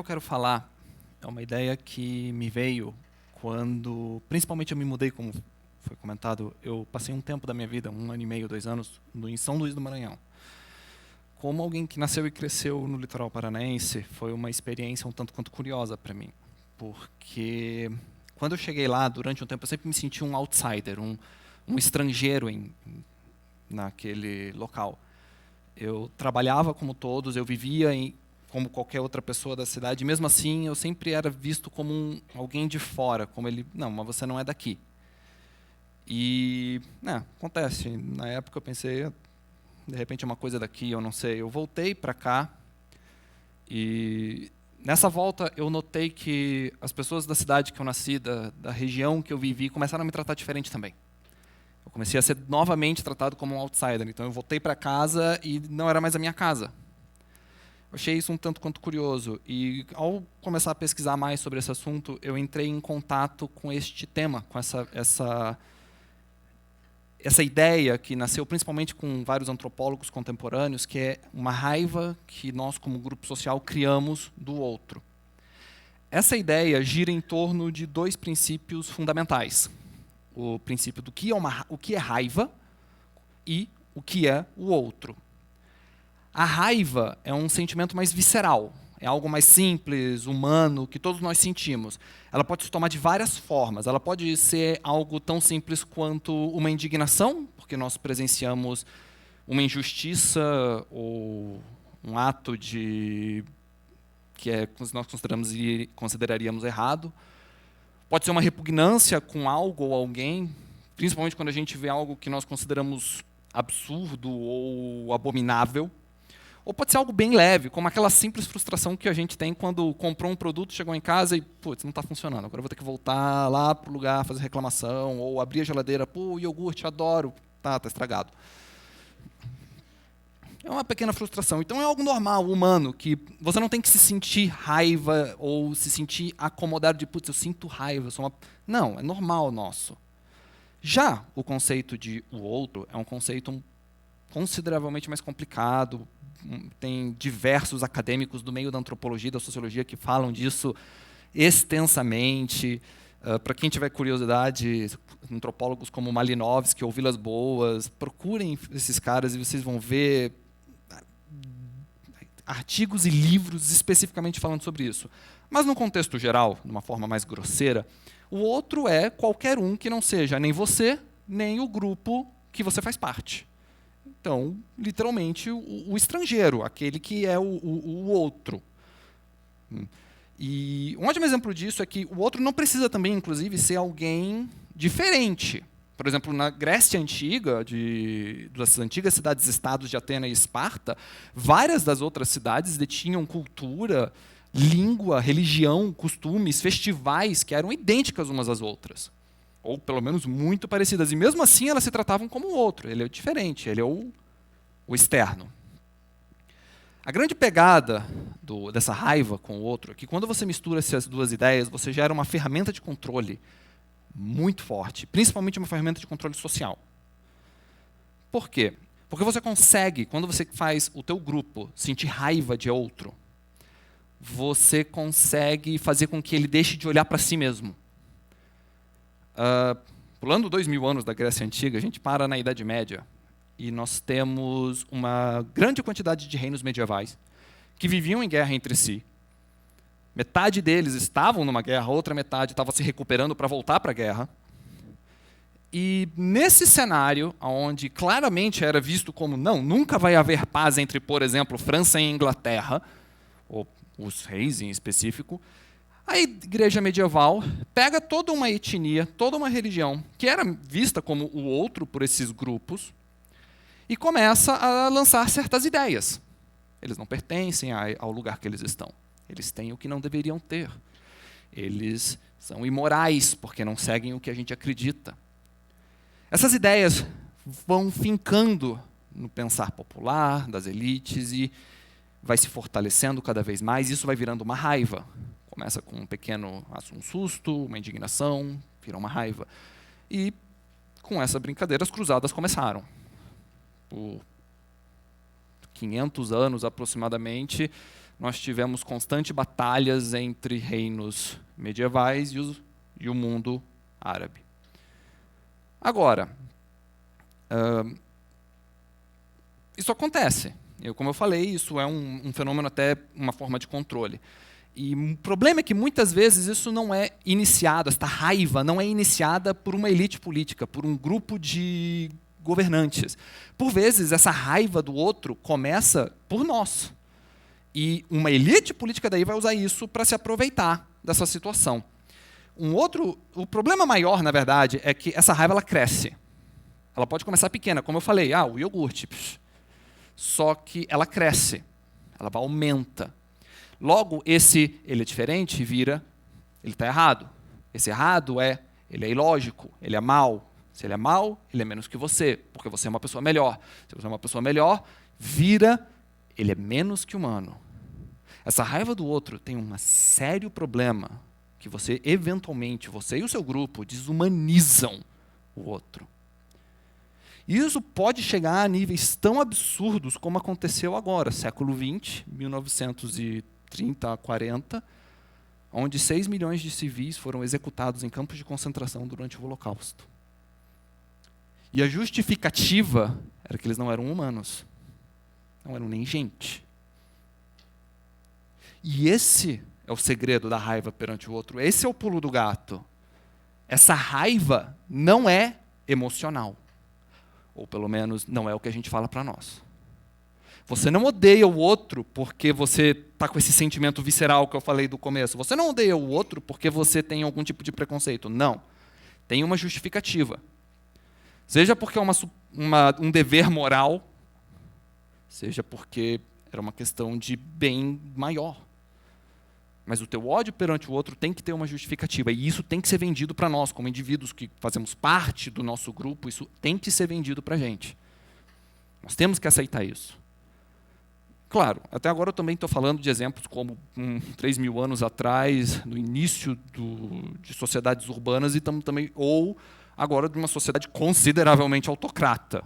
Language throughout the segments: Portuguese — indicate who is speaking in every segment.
Speaker 1: quero falar é uma ideia que me veio quando, principalmente, eu me mudei, como foi comentado. Eu passei um tempo da minha vida, 1 ano e meio, 2 anos, em São Luís do Maranhão. Como alguém que nasceu e cresceu no litoral paranaense, foi uma experiência um tanto quanto curiosa para mim. Porque quando eu cheguei lá, durante um tempo, eu sempre me senti um outsider, um estrangeiro naquele local. Eu trabalhava como todos, eu vivia como qualquer outra pessoa da cidade, e mesmo assim eu sempre era visto como alguém de fora, como ele, não, mas você não é daqui. E, acontece, na época eu pensei, de repente é uma coisa daqui, eu não sei. Eu voltei para cá e nessa volta eu notei que as pessoas da cidade que eu nasci, da região que eu vivi, começaram a me tratar diferente também. Eu comecei a ser novamente tratado como um outsider, então eu voltei para casa e não era mais a minha casa. Eu achei isso um tanto quanto curioso e ao começar a pesquisar mais sobre esse assunto, eu entrei em contato com este tema, com essa ideia que nasceu principalmente com vários antropólogos contemporâneos, que é uma raiva que nós, como grupo social, criamos do outro. Essa ideia gira em torno de 2 princípios fundamentais. O princípio do o que é raiva e o que é o outro. A raiva é um sentimento mais visceral, é algo mais simples, humano, que todos nós sentimos. Ela pode se tomar de várias formas. Ela pode ser algo tão simples quanto uma indignação, porque nós presenciamos uma injustiça ou um ato que nós consideraríamos errado. Pode ser uma repugnância com algo ou alguém, principalmente quando a gente vê algo que nós consideramos absurdo ou abominável. Ou pode ser algo bem leve, como aquela simples frustração que a gente tem quando comprou um produto, chegou em casa e, putz, não está funcionando. Agora eu vou ter que voltar lá para o lugar, fazer reclamação, ou abrir a geladeira, pô, iogurte, adoro, tá estragado. É uma pequena frustração. Então é algo normal, humano, que você não tem que se sentir raiva ou se sentir acomodado de, putz, eu sinto raiva. Não, é normal nosso. Já o conceito de o outro é um conceito consideravelmente mais complicado. Tem diversos acadêmicos do meio da antropologia e da sociologia que falam disso extensamente. Para quem tiver curiosidade, antropólogos como Malinowski ou Vilas Boas, procurem esses caras e vocês vão ver artigos e livros especificamente falando sobre isso. Mas no contexto geral, de uma forma mais grosseira, o outro é qualquer um que não seja nem você, nem o grupo que você faz parte. Então, literalmente, o estrangeiro, aquele que é o outro. E um ótimo exemplo disso é que o outro não precisa também, inclusive, ser alguém diferente. Por exemplo, na Grécia Antiga, das antigas cidades-estados de Atena e Esparta, várias das outras cidades detinham cultura, língua, religião, costumes, festivais que eram idênticas umas às outras. Ou, pelo menos, muito parecidas. E, mesmo assim, elas se tratavam como o outro. Ele é diferente, ele é o externo. A grande pegada dessa raiva com o outro é que, quando você mistura essas 2 ideias, você gera uma ferramenta de controle muito forte, principalmente uma ferramenta de controle social. Por quê? Porque você consegue, quando você faz o teu grupo sentir raiva de outro, você consegue fazer com que ele deixe de olhar para si mesmo. Pulando 2000 anos da Grécia Antiga, a gente para na Idade Média e nós temos uma grande quantidade de reinos medievais que viviam em guerra entre si. Metade deles estavam numa guerra, a outra metade estava se recuperando para voltar para a guerra. E nesse cenário, onde claramente era visto como nunca vai haver paz entre, por exemplo, França e Inglaterra, ou os reis em específico, a igreja medieval pega toda uma etnia, toda uma religião, que era vista como o outro por esses grupos, e começa a lançar certas ideias. Eles não pertencem ao lugar que eles estão. Eles têm o que não deveriam ter. Eles são imorais, porque não seguem o que a gente acredita. Essas ideias vão fincando no pensar popular, das elites, e vai se fortalecendo cada vez mais. Isso vai virando uma raiva. Começa com um susto, uma indignação, vira uma raiva. E, com essa brincadeira, as cruzadas começaram. Por 500 anos, aproximadamente, nós tivemos constantes batalhas entre reinos medievais e o mundo árabe. Agora, isso acontece. Como eu falei, isso é um fenômeno, até uma forma de controle. E o problema é que muitas vezes isso não é iniciado, esta raiva não é iniciada por uma elite política, por um grupo de governantes. Por vezes, essa raiva do outro começa por nós. E uma elite política daí vai usar isso para se aproveitar dessa situação. O problema maior, na verdade, é que essa raiva ela cresce. Ela pode começar pequena, como eu falei, o iogurte. Só que ela cresce, ela aumenta. Logo, ele é diferente vira, ele está errado. Esse errado ele é ilógico, ele é mau. Se ele é mau, ele é menos que você, porque você é uma pessoa melhor. Se você é uma pessoa melhor, ele é menos que humano. Essa raiva do outro tem um sério problema, que você, eventualmente, você e o seu grupo desumanizam o outro. E isso pode chegar a níveis tão absurdos como aconteceu agora, século XX, 1930 a 40, onde 6 milhões de civis foram executados em campos de concentração durante o Holocausto. E a justificativa era que eles não eram humanos, não eram nem gente. E esse é o segredo da raiva perante o outro, esse é o pulo do gato. Essa raiva não é emocional. Ou pelo menos não é o que a gente fala para nós. Você não odeia o outro porque você está com esse sentimento visceral que eu falei do começo. Você não odeia o outro porque você tem algum tipo de preconceito. Não. Tem uma justificativa. Seja porque é um dever moral, seja porque era uma questão de bem maior. Mas o teu ódio perante o outro tem que ter uma justificativa. E isso tem que ser vendido para nós, como indivíduos que fazemos parte do nosso grupo, isso tem que ser vendido para a gente. Nós temos que aceitar isso. Claro, até agora eu também estou falando de exemplos como 3 mil anos atrás, no início de sociedades urbanas, e também, ou agora de uma sociedade consideravelmente autocrata.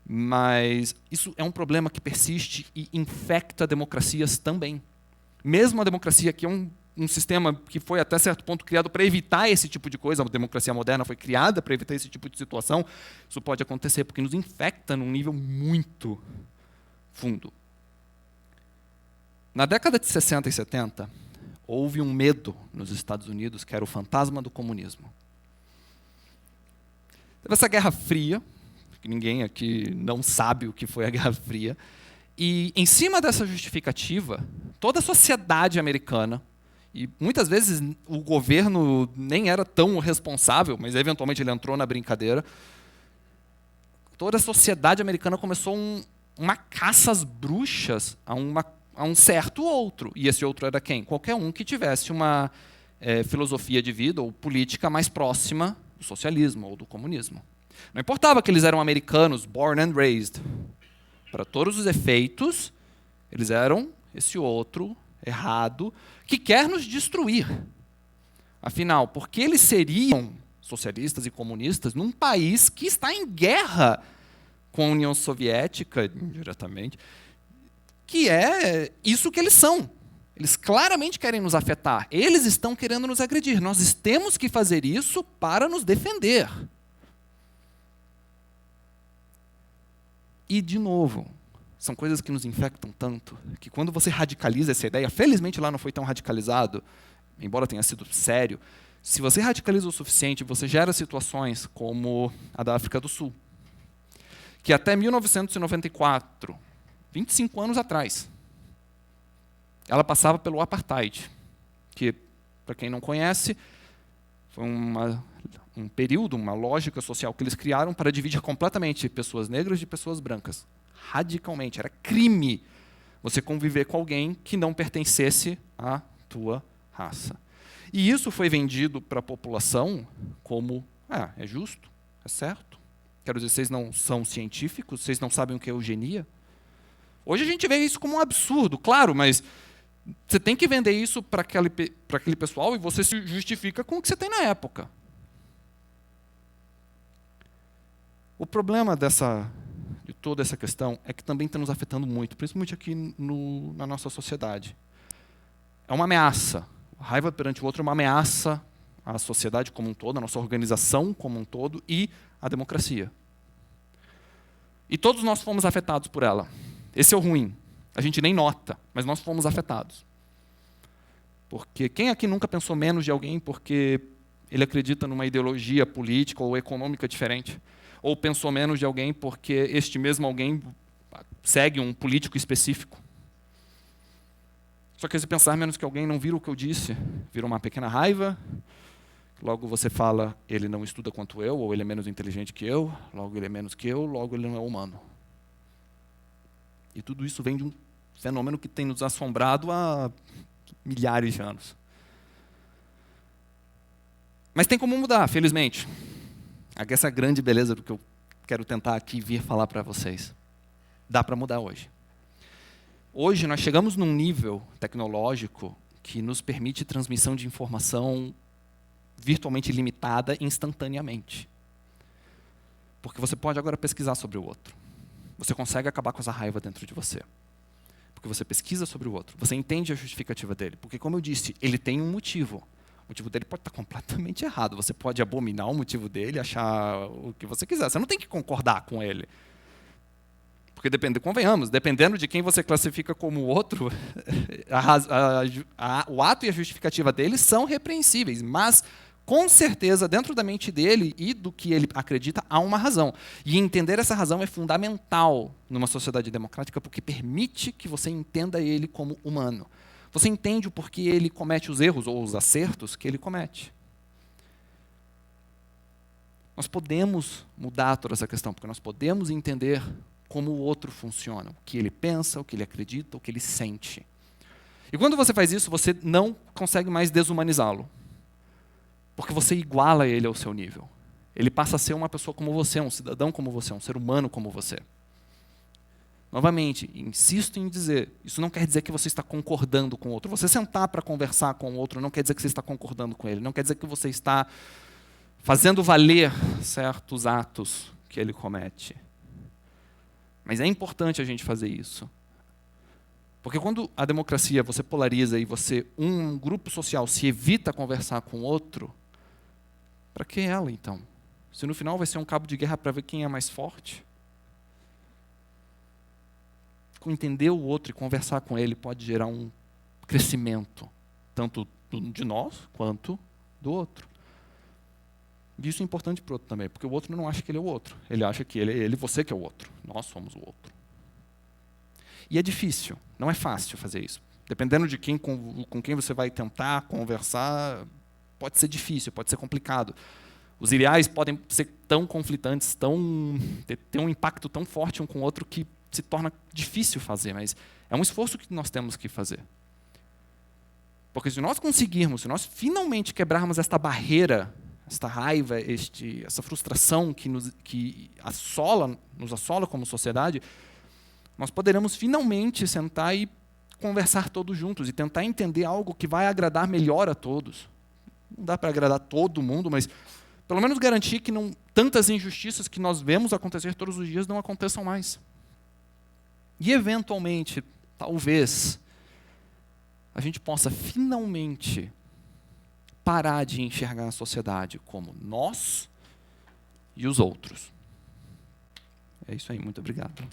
Speaker 1: Mas isso é um problema que persiste e infecta democracias também. Mesmo a democracia, que é um sistema que foi até certo ponto criado para evitar esse tipo de coisa, a democracia moderna foi criada para evitar esse tipo de situação, isso pode acontecer porque nos infecta num nível muito fundo. Na década de 60 e 70, houve um medo nos Estados Unidos, que era o fantasma do comunismo. Teve essa Guerra Fria, que ninguém aqui não sabe o que foi a Guerra Fria, e em cima dessa justificativa, toda a sociedade americana, e muitas vezes o governo nem era tão responsável, mas eventualmente ele entrou na brincadeira, toda a sociedade americana começou uma caça às bruxas a um certo outro. E esse outro era quem? Qualquer um que tivesse uma filosofia de vida ou política mais próxima do socialismo ou do comunismo. Não importava que eles eram americanos, born and raised. Para todos os efeitos, eles eram esse outro errado que quer nos destruir. Afinal, por que eles seriam socialistas e comunistas num país que está em guerra com a União Soviética, indiretamente, que é isso que eles são. Eles claramente querem nos afetar. Eles estão querendo nos agredir. Nós temos que fazer isso para nos defender. E, de novo, são coisas que nos infectam tanto, que quando você radicaliza essa ideia, felizmente lá não foi tão radicalizado, embora tenha sido sério, se você radicaliza o suficiente, você gera situações como a da África do Sul, que até 1994, 25 anos atrás, ela passava pelo apartheid, que, para quem não conhece, foi um período, uma lógica social que eles criaram para dividir completamente pessoas negras de pessoas brancas. Radicalmente. Era crime você conviver com alguém que não pertencesse à tua raça. E isso foi vendido para a população como, é justo, é certo. Quero dizer, vocês não são científicos, vocês não sabem o que é eugenia. Hoje a gente vê isso como um absurdo, claro, mas você tem que vender isso para aquele pessoal e você se justifica com o que você tem na época. O problema de toda essa questão é que também está nos afetando muito, principalmente aqui na nossa sociedade. É uma ameaça. A raiva perante o outro é uma ameaça à sociedade como um todo, à nossa organização como um todo e à democracia. E todos nós fomos afetados por ela. Esse é o ruim. A gente nem nota, mas nós fomos afetados. Porque quem aqui nunca pensou menos de alguém porque ele acredita numa ideologia política ou econômica diferente? Ou pensou menos de alguém porque este mesmo alguém segue um político específico? Só que se pensar menos que alguém não vira o que eu disse, vira uma pequena raiva, logo você fala, ele não estuda quanto eu, ou ele é menos inteligente que eu, logo ele é menos que eu, logo ele não é humano. E tudo isso vem de um fenômeno que tem nos assombrado há milhares de anos. Mas tem como mudar, felizmente. Essa é a grande beleza do que eu quero tentar aqui vir falar para vocês. Dá para mudar hoje. Hoje nós chegamos num nível tecnológico que nos permite transmissão de informação virtualmente ilimitada instantaneamente. Porque você pode agora pesquisar sobre o outro. Você consegue acabar com essa raiva dentro de você. Porque você pesquisa sobre o outro. Você entende a justificativa dele. Porque, como eu disse, ele tem um motivo. O motivo dele pode estar completamente errado. Você pode abominar o motivo dele, achar o que você quiser. Você não tem que concordar com ele. Porque, convenhamos, dependendo de quem você classifica como o outro, o ato e a justificativa dele são repreensíveis. Mas, com certeza, dentro da mente dele e do que ele acredita, há uma razão. E entender essa razão é fundamental numa sociedade democrática, porque permite que você entenda ele como humano. Você entende o porquê ele comete os erros ou os acertos que ele comete. Nós podemos mudar toda essa questão, porque nós podemos entender como o outro funciona, o que ele pensa, o que ele acredita, o que ele sente. E quando você faz isso, você não consegue mais desumanizá-lo. Porque você iguala ele ao seu nível. Ele passa a ser uma pessoa como você, um cidadão como você, um ser humano como você. Novamente, insisto em dizer, isso não quer dizer que você está concordando com o outro. Você sentar para conversar com o outro não quer dizer que você está concordando com ele. Não quer dizer que você está fazendo valer certos atos que ele comete. Mas é importante a gente fazer isso. Porque quando a democracia você polariza e um grupo social se evita conversar com o outro, para que ela então? Se no final vai ser um cabo de guerra para ver quem é mais forte? Entender o outro e conversar com ele pode gerar um crescimento, tanto de nós quanto do outro. E isso é importante para o outro também, porque o outro não acha que ele é o outro. Ele acha que ele é ele, você que é o outro. Nós somos o outro. E é difícil, não é fácil fazer isso. Dependendo de com quem você vai tentar conversar, pode ser difícil, pode ser complicado. Os ideais podem ser tão conflitantes, ter um impacto tão forte um com o outro que se torna difícil fazer, mas é um esforço que nós temos que fazer. Porque se nós conseguirmos, se nós finalmente quebrarmos esta barreira, esta raiva, essa frustração que nos assola como sociedade, nós poderemos finalmente sentar e conversar todos juntos e tentar entender algo que vai agradar melhor a todos. Não dá para agradar todo mundo, mas pelo menos garantir que tantas injustiças que nós vemos acontecer todos os dias não aconteçam mais. E, eventualmente, talvez, a gente possa finalmente parar de enxergar a sociedade como nós e os outros. É isso aí, muito obrigado.